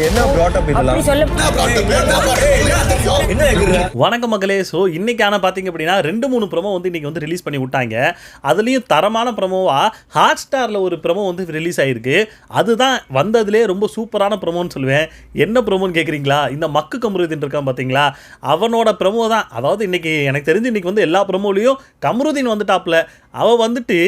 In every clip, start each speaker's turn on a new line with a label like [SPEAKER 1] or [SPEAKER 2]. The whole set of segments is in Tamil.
[SPEAKER 1] என்ன brought up இதெல்லாம்?
[SPEAKER 2] வணக்கம் மக்களே. ஸோ இன்னைக்கான பார்த்தீங்க அப்படின்னா 2-3 ப்ரோமோ வந்து இன்னைக்கு வந்து ரிலீஸ் பண்ணி விட்டாங்க. அதுலேயும் தரமான ப்ரோமோவா ஹாட் ஸ்டாரில் ஒரு ப்ரோமோ வந்து ரிலீஸ் ஆகிருக்கு. அதுதான் வந்ததுலே ரொம்ப சூப்பரான ப்ரோமோன்னு சொல்லுவேன். என்ன ப்ரோமோன்னு கேட்குறீங்களா? இந்த மக்கு கமருதீன் இருக்கான் பார்த்தீங்களா, அவனோட ப்ரோமோ தான். அதாவது இன்னைக்கு எனக்கு தெரிஞ்சு இன்னைக்கு வந்து எல்லா ப்ரோமோலையும் கமருதீன் வந்துட்டாப்ல. அவன் வந்துட்டு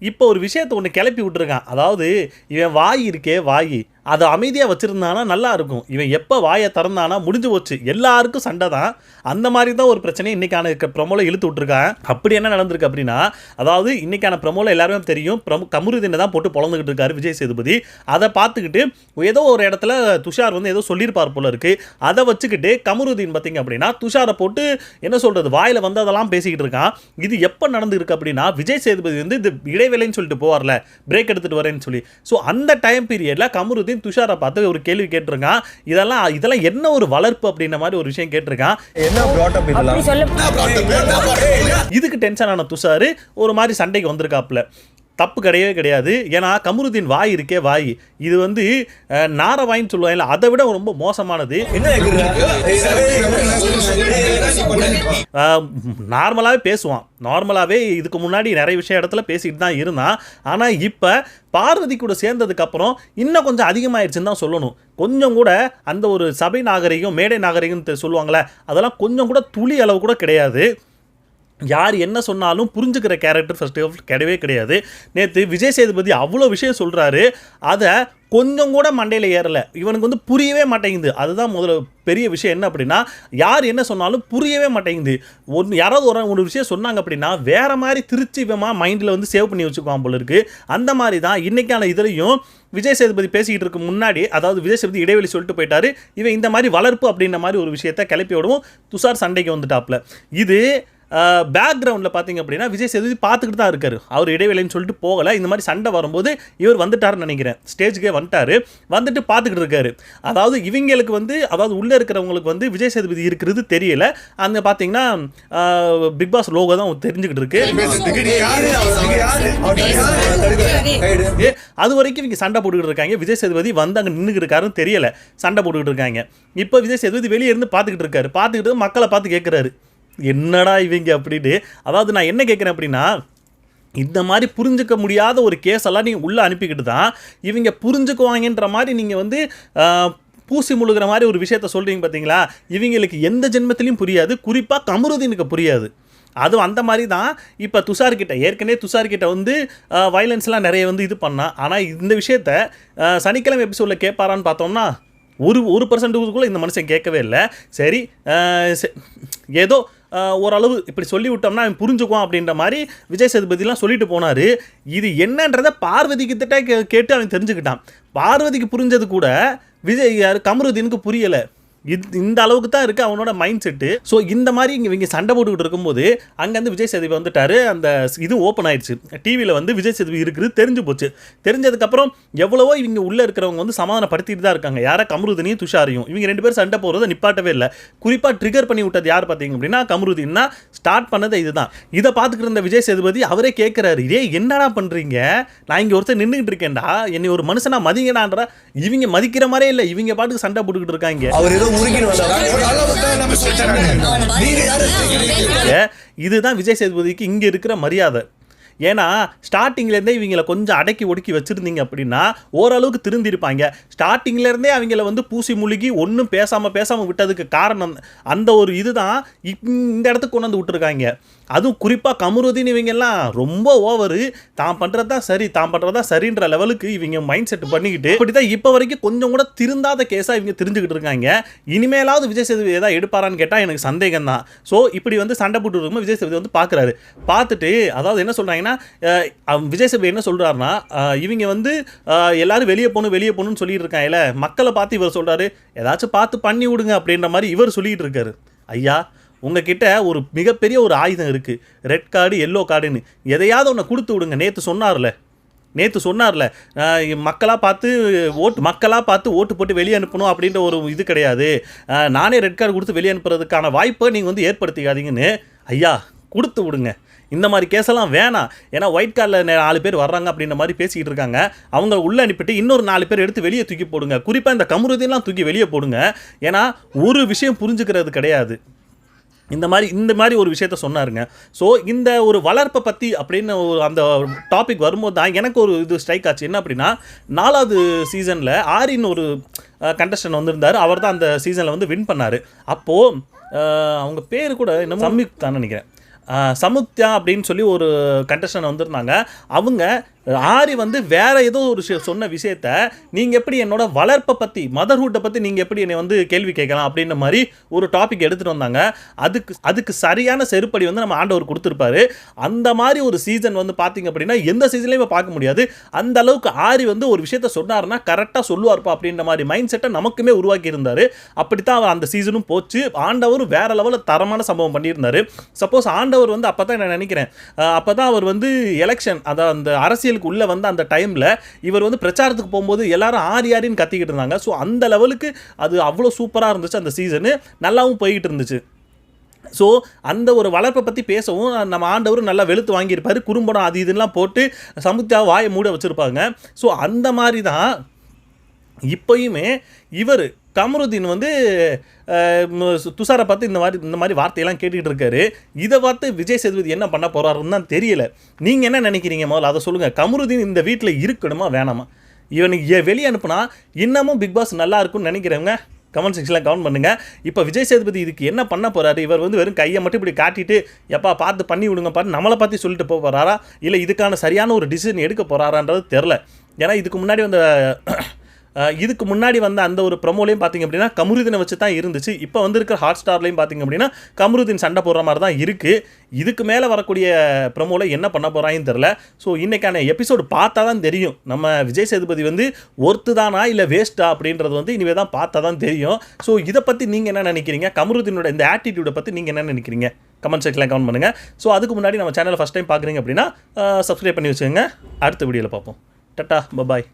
[SPEAKER 2] இப்போ ஒரு விஷயத்தை ஒன்று கிளப்பி விட்டுருக்கான். அதாவது இவன் வாய் இருக்கே வாய், அதை அமைதியாக வச்சுருந்தானா நல்லா இருக்கும். இவன் எப்போ வாயை திறந்தானா முடிஞ்சு போச்சு, எல்லாருக்கும் சண்டை தான். அந்த மாதிரி தான் ஒரு பிரச்சனை இன்றைக்கான ப்ரமோவில் இழுத்து விட்ருக்கான். அப்படி என்ன நடந்திருக்கு அப்படின்னா, அதாவது இன்றைக்கான ப்ரமோவில் எல்லாருமே தெரியும், கமருதீனை தான் போட்டு பொழந்துக்கிட்டு இருக்காரு விஜய் சேதுபதி. அதை பார்த்துக்கிட்டு ஏதோ ஒரு இடத்துல துஷார் வந்து ஏதோ சொல்லியிருப்பார் போல இருக்குது. அதை வச்சுக்கிட்டு கமருதீன் பார்த்திங்க அப்படின்னா துஷாரை போட்டு என்ன சொல்கிறது, வாயில் வந்து அதெல்லாம் பேசிக்கிட்டு இருக்கான். இது எப்போ நடந்துருக்கு அப்படின்னா, விஜய் சேதுபதி வந்து இது இடைவேளைன்னு சொல்லிட்டு போவார்ல, பிரேக் எடுத்துகிட்டு வரேன்னு சொல்லி. ஸோ அந்த டைம் பீரியடில் கமருதீன் துஷாரை பார்த்து ஒரு கேள்வி கேட்டிருக்கான். இதெல்லாம் என்ன ஒரு வளர்ப்பு அப்படின்ற மாதிரி ஒரு விஷயம் கேட்டிருக்கான்.
[SPEAKER 1] என்ன brought up இதெல்லாம்?
[SPEAKER 2] இதுக்கு டென்ஷன் ஆன துஷார் ஒரு மாதிரி சண்டைக்கு வந்திருக்காப்புல. தப்பு கிடையவே கிடையாது. ஏன்னா கமருதீன் வாய் இருக்கே வாய், இது வந்து நாரவாயின்னு சொல்லுவாங்க, அதை விட ரொம்ப மோசமானது. நார்மலாகவே பேசுவான், நார்மலாகவே இதுக்கு முன்னாடி நிறைய விஷயம் இடத்துல பேசிட்டு தான் இருந்தான். ஆனால் இப்போ பார்வதி கூட சேர்ந்ததுக்கப்புறம் இன்னும் கொஞ்சம் அதிகமாகிடுச்சுன்னு தான் சொல்லணும். கொஞ்சம் கூட அந்த ஒரு சபை நாகரிகம் மேடை நாகரிகம் சொல்லுவாங்களே, அதெல்லாம் கொஞ்சம் கூட துளி அளவு கூட கிடையாது. யார் என்ன சொன்னாலும் புரிஞ்சுக்கிற கேரக்டர் ஃபர்ஸ்ட் கிடையவே கிடையாது. நேற்று விஜய் சேதுபதி அவ்வளோ விஷயம் சொல்கிறாரு, அதை கொஞ்சம் கூட மண்டையில் ஏறலை. இவனுக்கு வந்து புரியவே மாட்டேங்குது. அதுதான் முதல்ல பெரிய விஷயம். என்ன அப்படின்னா, யார் என்ன சொன்னாலும் புரியவே மாட்டேங்குது. யாராவது ஒரு விஷயம் சொன்னாங்க அப்படின்னா வேறு மாதிரி திருச்சி மைண்டில் வந்து சேவ் பண்ணி வச்சுக்குவான் போல இருக்குது. அந்த மாதிரி தான் இன்றைக்கான இதுலையும் விஜய் சேதுபதி பேசிக்கிட்டு இருக்க முன்னாடி, அதாவது விஜய் சேதுபதி இடைவெளி சொல்லிட்டு போயிட்டாரு, இவன் இந்த மாதிரி வளர்ப்பு அப்படின்ற மாதிரி ஒரு விஷயத்தை கிளப்பி விடவும் துஷார் சண்டைக்கு வந்துட்டாப்ல. இது பேக்ரவுண்டில் பார்த்தீங்க அப்படின்னா விஜய் சேதுபதி பார்த்துக்கிட்டு தான் இருக்காரு. அவர் இடைவேளைன்னு சொல்லிட்டு போகலை. இந்த மாதிரி சண்டை வரும்போது இவர் வந்துட்டாருன்னு நினைக்கிறேன், ஸ்டேஜுக்கே வந்துட்டு பார்த்துக்கிட்டு இருக்காரு. அதாவது இவங்களுக்கு வந்து, அதாவது உள்ளே இருக்கிறவங்களுக்கு வந்து விஜய் சேதுபதி இருக்கிறது தெரியல. அந்த பார்த்தீங்கன்னா பிக் பாஸ் லோகோ தான் தெரிஞ்சுக்கிட்டு இருக்கு. அது வரைக்கும் இவங்க சண்டை போட்டுக்கிட்டு இருக்காங்க. விஜய் சேதுபதி வந்து அங்கே நின்றுக்கிட்டு இருக்காருன்னு தெரியல, சண்டை போட்டுக்கிட்டு இருக்காங்க. இப்போ விஜய் சேதுபதி வெளியே இருந்து பார்த்துக்கிட்டு இருக்காரு. பார்த்துக்கிட்டு மக்களை பார்த்து கேட்குறாரு, என்னடா இவங்க அப்படின்னு. அதாவது நான் என்ன கேட்குறேன் அப்படின்னா, இந்த மாதிரி புரிஞ்சிக்க முடியாத ஒரு கேஸெல்லாம் நீங்கள் உள்ளே அனுப்பிக்கிட்டு தான் இவங்க புரிஞ்சுக்குவாங்கன்ற மாதிரி நீங்கள் வந்து பூசி முழுகிற மாதிரி ஒரு விஷயத்த சொல்கிறீங்க பார்த்தீங்களா. இவங்களுக்கு எந்த ஜென்மத்திலையும் புரியாது, குறிப்பாக கமருதீனுக்கு புரியாது. அதுவும் அந்த மாதிரி தான் இப்போ துஷார்கிட்ட, ஏற்கனவே துஷார்கிட்ட வந்து வயலன்ஸ்லாம் நிறைய வந்து இது பண்ணான். ஆனால் இந்த விஷயத்த சனிக்கிழமை எபிசோடில் கேட்பாரான்னு பார்த்தோம்னா ஒரு பர்சன்ட்டுக்குள்ளே இந்த மனுஷன் கேட்கவே இல்லை. சரி, ஏதோ ஓரளவு இப்படி சொல்லி விட்டோம்னா அவன் புரிஞ்சுக்குவான் அப்படின்ற மாதிரி விஜய் சேதுபதிலாம் சொல்லிட்டு போனார். இது என்னன்றதை பார்வதி கிட்ட கேட்டு அவன் தெரிஞ்சுக்கிட்டான். பார்வதிக்கு புரிஞ்சது கூட கமருதீனுக்கு புரியலை. இந்த அளவுக்கு தான் இருக்குது அவனோட மைண்ட் செட்டு. ஸோ இந்த மாதிரி இவங்க சண்டை போட்டுக்கிட்டு இருக்கும்போது அங்கேருந்து விஜய் சேதுபதி வந்துட்டாரு. அந்த இது ஓப்பன் ஆயிடுச்சு, டிவியில் வந்து விஜய் சேதுபதி இருக்குது தெரிஞ்சு போச்சு. தெரிஞ்சதுக்கப்புறம் எவ்வளவோ இவங்க உள்ளே இருக்கிறவங்க வந்து சமாதானப்படுத்திட்டு தான் இருக்காங்க. யாரை? கமருதீனையும் துஷாரையும். இவங்க 2 பேரும் சண்டை போகிறத நிப்பாட்டவே இல்லை. குறிப்பாக ட்ரிகர் பண்ணி விட்டது யார் பார்த்தீங்க அப்படின்னா கமருதீன்னா ஸ்டார்ட் பண்ணது இதுதான். இதை பார்த்துக்கிட்டு இருந்த விஜய் சேதுபதி அவரே கேட்குறாரு, இதே என்னடா பண்ணுறீங்க, நான் இங்கே ஒருத்தர் நின்றுக்கிட்டு இருக்கேன்டா, என்னை ஒரு மனுஷனா மதிங்கடான்ற. இவங்க மதிக்கிற மாதிரியே இல்லை, இவங்க பாட்டுக்கு சண்டை போட்டுக்கிட்டு இருக்காங்க. இதுதான் விஜய் சேதுபதிக்கு இங்க இருக்கிற மரியாதை. ஏன்னா ஸ்டார்டிங்லேருந்தே இவங்களை கொஞ்சம் அடக்கி ஒடுக்கி வச்சுருந்தீங்க அப்படின்னா ஓரளவுக்கு திருந்திருப்பாங்க. ஸ்டார்டிங்லேருந்தே அவங்கள வந்து பூசி முழுகி ஒன்றும் பேசாமல் விட்டதுக்கு காரணம் அந்த ஒரு இதுதான் இந்த இடத்துக்கு கொண்டு வந்து விட்டுருக்காங்க. அதுவும் குறிப்பாக கமருதீன் இவங்கெல்லாம் ரொம்ப ஓவரு, தான் பண்ணுறது தான் சரின்ற லெவலுக்கு இவங்க மைண்ட் செட் பண்ணிக்கிட்டு இப்படி தான் இப்போ வரைக்கும் கொஞ்சம் கூட திருந்தாத கேஸாக இவங்க தெரிஞ்சுக்கிட்டு இருக்காங்க. இனிமேலாவது விஜய் சேதுபதி ஏதாவது எடுப்பாரான்னு கேட்டால் எனக்கு சந்தேகம் தான். ஸோ இப்படி வந்து சண்டை போட்டு இருக்கும்போது விஜய் சேதுபதி வந்து பார்க்குறாரு. பார்த்துட்டு அதாவது என்ன சொல்கிறாங்கன்னா, விஜய் சேதுபதி என்ன சொல்கிறாருன்னா, இவங்க வந்து எல்லாரும் வெளியே போகணும்னு சொல்லிட்டு இருக்காங்கல்ல, மக்களை பார்த்து இவர் சொல்கிறாரு, ஏதாச்சும் பார்த்து பண்ணி விடுங்க அப்படின்ற மாதிரி இவர் சொல்லிகிட்டு இருக்காரு. ஐயா, உங்ககிட்ட ஒரு மிகப்பெரிய ஒரு ஆயுதம் இருக்குது, ரெட் கார்டு எல்லோ கார்டுன்னு, எதையாவது ஒன்று கொடுத்து விடுங்க. நேற்று சொன்னார்ல மக்களாக பார்த்து ஓட்டு போட்டு வெளியே அனுப்பணும் அப்படின்ற ஒரு இது கிடையாது, நானே ரெட் கார்டு கொடுத்து வெளியே அனுப்புறதுக்கான வாய்ப்பை நீங்கள் வந்து ஏற்படுத்திக்காதீங்கன்னு. ஐயா, கொடுத்து விடுங்க. இந்த மாதிரி கேஸெல்லாம் வேணாம். ஏன்னா ஒயிட் கார்டில் 4 பேர் வர்றாங்க அப்படின்ற மாதிரி பேசிக்கிட்டு இருக்காங்க. அவங்க உள்ளே அனுப்பிட்டு இன்னொரு 4 பேர் எடுத்து வெளியே தூக்கி போடுங்க. குறிப்பாக இந்த கமருதீன்லாம் தூக்கி வெளியே போடுங்க. ஏன்னா ஒரு விஷயம் புரிஞ்சுக்கிறது கிடையாது. இந்த மாதிரி ஒரு விஷயத்த சொன்னாருங்க. ஸோ இந்த ஒரு வளர்ப்பை பற்றி அப்படின்னு ஒரு அந்த டாபிக் வரும்போது தான் எனக்கு ஒரு இது ஸ்ட்ரைக் ஆச்சு. என்ன அப்படின்னா 4வது சீசனில் ஆரின்னு ஒரு கண்டஸ்டன்ட் வந்திருந்தார். அவர் தான் அந்த சீசனில் வந்து வின் பண்ணார். அப்போது அவங்க பேர் கூட என்ன சம்யுக்தான்னு நினைக்கிறேன். சமுக்தியா அப்படின்னு சொல்லி ஒரு கண்டஸ்டன்ட் வந்திருந்தாங்க. அவங்க ஆரி வந்து வேற ஏதோ ஒரு சொன்ன விஷயத்த நீங்கள் எப்படி என்னோட வளர்ப்பை பற்றி மதர்ஹுட்டை பற்றி நீங்கள் எப்படி என்னை வந்து கேள்வி கேட்கலாம் அப்படின்ற மாதிரி ஒரு டாபிக் எடுத்துகிட்டு வந்தாங்க. அதுக்கு சரியான செருப்படி வந்து நம்ம ஆண்டவர் கொடுத்துருப்பாரு. அந்த மாதிரி ஒரு சீசன் வந்து பார்த்திங்க அப்படின்னா எந்த சீசன்லேயுமே பார்க்க முடியாது. அந்த அளவுக்கு ஆரி வந்து ஒரு விஷயத்த சொன்னார்னா கரெக்டாக சொல்லுவார்ப்பா அப்படின்ற மாதிரி மைண்ட் செட்டை நமக்குமே உருவாக்கி இருந்தார். அப்படித்தான் அவர் அந்த சீசனும் போச்சு. ஆண்டவரும் வேற லெவலில் தரமான சம்பவம் பண்ணியிருந்தார். சப்போஸ் ஆண்டவர் வந்து அப்போ தான் நான் நினைக்கிறேன், அப்போ தான் அவர் வந்து எலெக்ஷன் அதாவது அந்த அரசியல் உள்ள வந்த அந்த டைம்ல இவர் வந்து பிரச்சாரத்துக்கு போகும்போது எல்லாரும் ஆரின்னு கத்திக்கிட்டு இருந்தாங்க. ஸோ அந்த லெவலுக்கு அது அவ்வளோ சூப்பராக இருந்துச்சு. அந்த சீசனு நல்லாவும் போய்கிட்டு இருந்துச்சு. ஸோ அந்த ஒரு வளர்ப்பை பற்றி பேசவும் நம்ம ஆண்டவரும் நல்லா வெளுத்து வாங்கியிருப்பார். குறும்படம் அது இதெல்லாம் போட்டு சமுத்தியா வாயை மூட வச்சுருப்பாங்க. ஸோ அந்த மாதிரி தான் இப்போயுமே இவர் கமருதீன் வந்து துஷாரை பார்த்து இந்த மாதிரி வார்த்தையெல்லாம் கேட்டுக்கிட்டு இருக்காரு. இதை பார்த்து விஜய் சேதுபதி என்ன பண்ண போகிறாருன்னு தான் தெரியல. நீங்கள் என்ன நினைக்கிறீங்க? முதல்ல அதை சொல்லுங்கள். கமருதீன் இந்த வீட்டில் இருக்கணுமா வேணாமா? இவனுக்கு வெளியே அனுப்புனா இன்னமும் பிக் பாஸ் நல்லா இருக்கும்னு நினைக்கிறவங்க கமெண்ட் செக்ஷனில் கமெண்ட் பண்ணுங்கள். இப்போ விஜய் சேதுபதி இதுக்கு என்ன பண்ண போகிறாரு? இவர் வந்து வெறும் கையை மட்டும் இப்படி காட்டிட்டு எப்பா பார்த்து பண்ணி விடுங்க பாரு நம்மளை பார்த்து சொல்லிட்டு போக போகிறாரா, இல்லை இதுக்கான சரியான ஒரு டிசிஷன் எடுக்க போகிறாரான்றது தெரில. ஏன்னா இதுக்கு முன்னாடி வந்த அந்த ஒரு ப்ரொமோலையும் பார்த்திங்க அப்படின்னா கமருதீனை வச்சு தான் இருந்துச்சு. இப்போ வந்திருக்கிற ஹாட் ஸ்டார்லையும் பார்த்திங்க அப்படின்னா கமருதீன் சண்டை போடுற மாதிரி தான் இருக்குது. இதுக்கு மேலே வரக்கூடிய ப்ரொமோவில் என்ன பண்ண போகிறாங்கன்னு தெரில. ஸோ இன்றைக்கான எபிசோடு பார்த்தா தான் தெரியும் நம்ம விஜய் சேதுபதி வந்து ஒர்த்து தானா இல்லை வேஸ்ட்டா அப்படின்றது வந்து இனிமே தான் பார்த்தா தான் தெரியும். ஸோ இதை பற்றி நீங்கள் என்ன நினைக்கிறீங்க? கமருதீனோட இந்த ஆட்டிடியூடை பற்றி நீங்கள் என்ன நினைக்கிறீங்க? கமெண்ட் செக்ஷனில் கமெண்ட் பண்ணுங்கள். ஸோ அதுக்கு முன்னாடி நம்ம சேனலை ஃபஸ்ட் டைம் பார்க்குறீங்க அப்படின்னா சப்ஸ்கிரைப் பண்ணி வச்சுக்கோங்க. அடுத்த வீடியோவில் பார்ப்போம். Ta-ta bye bye.